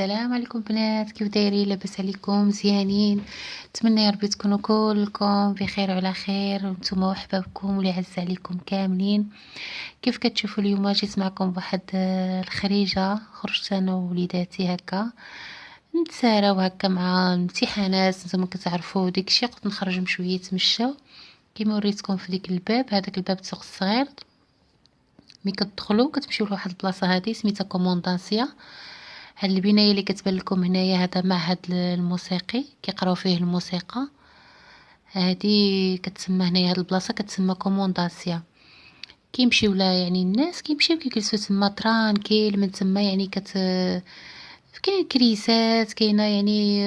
السلام عليكم بنات، كيف دايرين؟ لاباس عليكم؟ مزيانين؟ نتمنى يا ربي تكونوا كلكم بخير وعلى خير، وانتم وحبابكم واللي عز عليكم كاملين. كيف كتشوفوا اليوم جيت معكم بواحد الخريجه. خرجت انا ووليداتي هكا نتساراو هكا مع الامتحانات. نتوما كتعرفوا داكشي، قلت نخرجهم شويه يتمشاو كيما وريتكم في ديك الباب. هذاك الباب السوق الصغير، ملي كتدخلوا كتمشيو لواحد البلاصه هذه سميتها كوموندانسيا. هاد البنايه اللي كتبان لكم هنايا هذا معهد الموسيقي كيقراو فيه الموسيقى. هادي كتسمى هنايا هاد البلاصه كتسمى كومونداسيا. كيمشيو لا يعني الناس كيمشيو كيجلسوا تما ترانكيل من تما، يعني كاين كريسات، كاينه يعني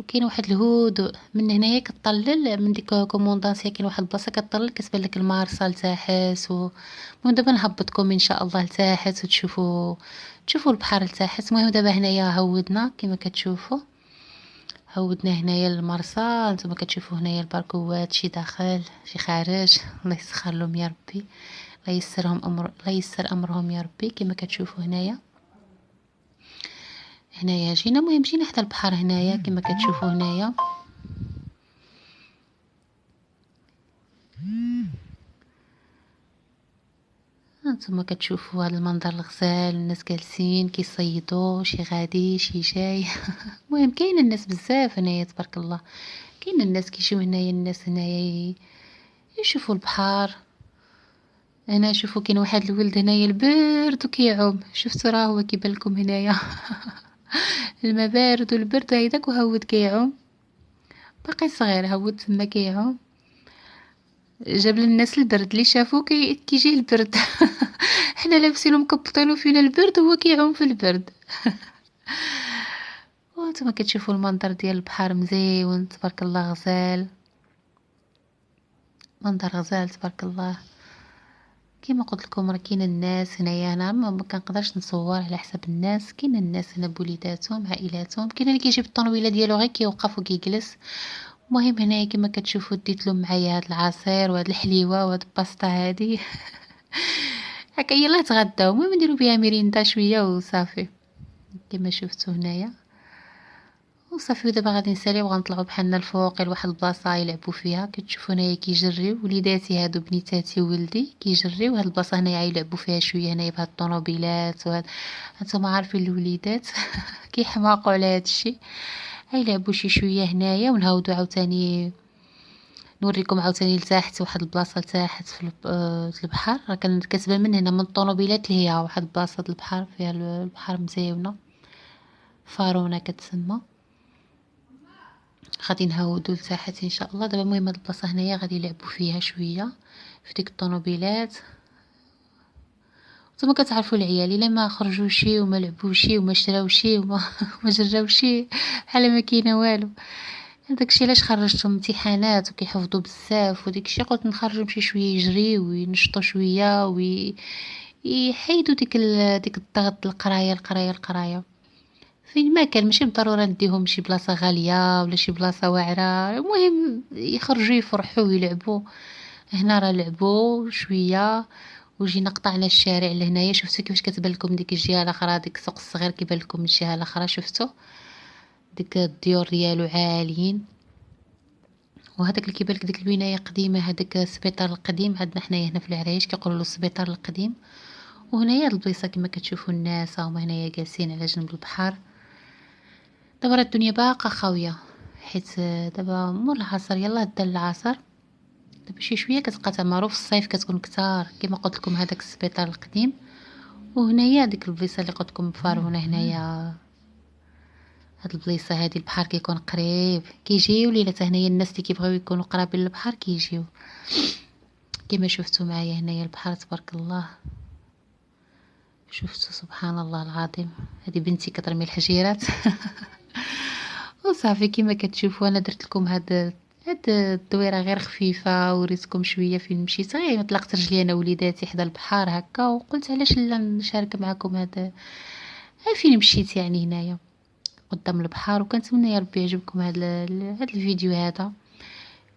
كاين واحد الهدوء. من هنايا كطلل من ديك كومونداسيا، كاين واحد البلاصه كطلل كتبان لك المارسا لتحت. المهم دابا نهبطكم ان شاء الله لتحت وتشوفوا البحر لتحت. المهم دابا هنايا هودنا كما كتشوفوا، هودنا هنايا المرسى. نتوما كتشوفوا هنايا الباركوات، شي داخل شي خارج. الله يسخر لهم يا ربي، الله يسر امرهم يا ربي. كما كتشوفوا هنايا جينا، المهم جينا حتى البحر هنايا كما كتشوفوا هنايا. هانتوما كتشوفوا هذا المنظر الغزال، الناس جالسين كيصيدوا، شي غادي شي جاي. المهم كاين الناس بزاف هنايا تبارك الله. كاين الناس كيجيو هنايا، الناس هنايا يشوفوا البحر. هنا شوفوا كاين واحد الولد هنايا البرد وكيعوم. شفتوا راه هو كيبان لكم هنايا. الماء بارد والبرد هيداك، وهود كيعوم باقي صغير، هود تما كيعوم. جاب للناس البرد، اللي شافو كيجيه البرد. حنا لابسين مكبطين فينا البرد وهو كيعوم في البرد. وانتما كتشوفوا المنظر ديال البحر مزيون تبارك الله، غزال، منظر غزال تبارك الله. كما قلت لكم راه كاين الناس هنايا. انا ما كنقدرش نصور على حساب الناس. كاين الناس هنا بوليداتهم عائلاتهم، كاين اللي كيجيب الطونوبيله ديالو غير كيوقف وكيجلس. المهم هنايا كما كتشوفوا ديت لهم معايا هاد العصير وهاد الحليوه وهاد الباستا هادي. هكا يلا تغداو، المهم نديرو بها ميريندا شويه وصافي كما شفتوا هنايا وصافي. ودابا غادي نساليو وغنطلعوا بحالنا الفوق لواحد البلاصه يلعبوا فيها. كتشوفوا هنايا كيجريو وليداتي هادو، بنيتاتي وولدي كيجريو هاد البلاصه هنايا يلعبوا فيها شويه هنايا بهاد الطوموبيلات وهاد. هانتوما عارفين الوليدات كيحماقوا على هادشي. يلعبوا شي شويه هنايا ونهاودو عاوتاني نوريكم عاوتاني لتحت، واحد البلاصه لتحت في البحر. راه كتبان من هنا من الطوموبيلات اللي هي واحد البلاصه البحر فيها البحر مزيونه، فارونا كتسمى. غادي نهاودو لتحت ان شاء الله. دابا المهم هاد البلاصه هنايا غادي يلعبوا فيها شويه في ديك الطوموبيلات. نتوما كتعرفوا العيال الا ما خرجوشي وما لعبوشي وما شراوشي وما ما جراوشي بحال ما كاينه والو. داكشي علاش خرجتهم امتحانات وكيحفظوا بزاف وداكشي، قلت نخرجهم شي شويه يجريو وينشطوا شويه يحيدوا ديك الضغط القرايه. فين ما كان ماشي بالضروره نديهم شي بلاصه غاليه ولا شي بلاصه واعره. المهم يخرجوا يفرحوا ويلعبوا. هنا راه لعبوا شويه وجينا قطعنا الشارع لهنايا. شفتوا كيفاش كتبان لكم ديك الجهه الاخرى، ديك السوق الصغير كيبان لكم الجهه الاخرى. شفتوا ديك الديور ديالو عاليين. وهذاك اللي كيبان لك ديك البنايه قديمه، هذاك السبيطار القديم عندنا حنايا هنا في العرايش كيقولوا له السبيطار القديم. وهنايا هاد البلايصه كما كتشوفوا الناس هما هنايا جالسين على جنب البحر. دابا راه الدنيا باقا خاويه حيت دابا مور العصر، يلا دا العصر. دابا شي شويه كتبقى تمارو، في الصيف كتكون كتار كما قلت لكم هذاك السبيطار القديم. وهنايا ديك البلايصه اللي قلت لكم فارونا هنايا. هاد البلايصه هادي البحر كيكون قريب، كيجيو ليله هنايا الناس اللي كيبغيو يكونوا قرابين للبحر كيجيو. كما شفتوا معايا هنايا البحر تبارك الله. شفتوا سبحان الله العظيم. هذه بنتي كترمي الحجيرات. وصافي كما كتشوفوا انا درت لكم هاد الدويره غير خفيفه، وريتكم شويه فين مشيت. غير طلقت رجلي انا وليداتي حدا البحر هكا، وقلت علاش لا نشارك معكم هذا فين مشيت يعني هنايا قدام البحر. وكنتمنى يا ربي يعجبكم هذا الفيديو هذا.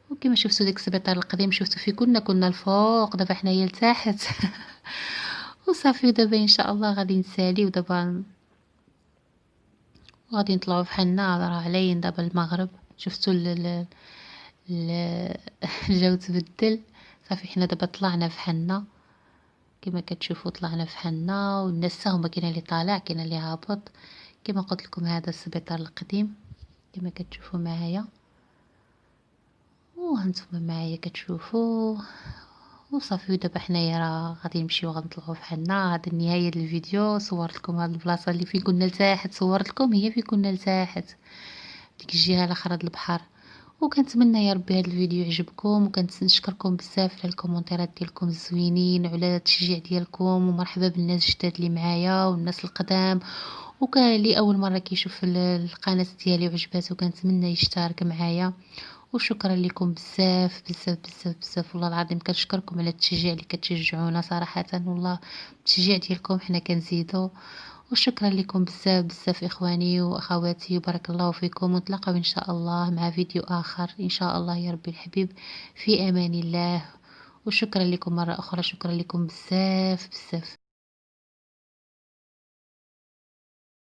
وكما شفتوا ديك السبيطار القديم، شفتوا في كنا الفوق، دابا حنايا لتحت. وصافي دابا ان شاء الله غادي نسالي. ودابا وغادي نطلعو بحالنا راه علين دابا المغرب. شفتو ال- الجو تبدل. صافي حنا دابا طلعنا بحالنا كما كتشوفوا، طلعنا بحالنا والناس هما كاين اللي طالع كاين اللي هابط. كما قلت لكم هذا السبيطار القديم كما كتشوفوا معايا، وهانتوما معايا كتشوفوا. وصافي ودابا حنايا راه غادي نمشيو غنطلعوا بحالنا. هذا النهايه ديال الفيديو. صورت لكم هاد البلاصه اللي فين كنا لتحت، صورت لكم هي فين كنا لتحت ديك الجهه الاخرى د البحر. وكنتمنى يا ربي هذا الفيديو يعجبكم، وكنشكركم بزاف على الكومونتيرات ديالكم الزوينين وعلى التشجيع ديالكم. ومرحبا بالناس الجداد اللي معايا والناس القدام، وكان اللي اول مره كيشوف القناه ديالي وعجباتو كنتمنى يشترك معايا. وشكرا لكم بزاف بزاف بزاف بزاف، والله العظيم كنشكركم على التشجيع اللي كتشجعونا صراحه. والله التشجيع ديالكم حنا كنزيدو. وشكرا لكم بزاف بزاف إخواني وأخواتي، وبارك الله فيكم. ونتلاقاو إن شاء الله مع فيديو آخر إن شاء الله يا ربي الحبيب. في أمان الله. وشكرا لكم مرة أخرى، شكرا لكم بزاف بزاف.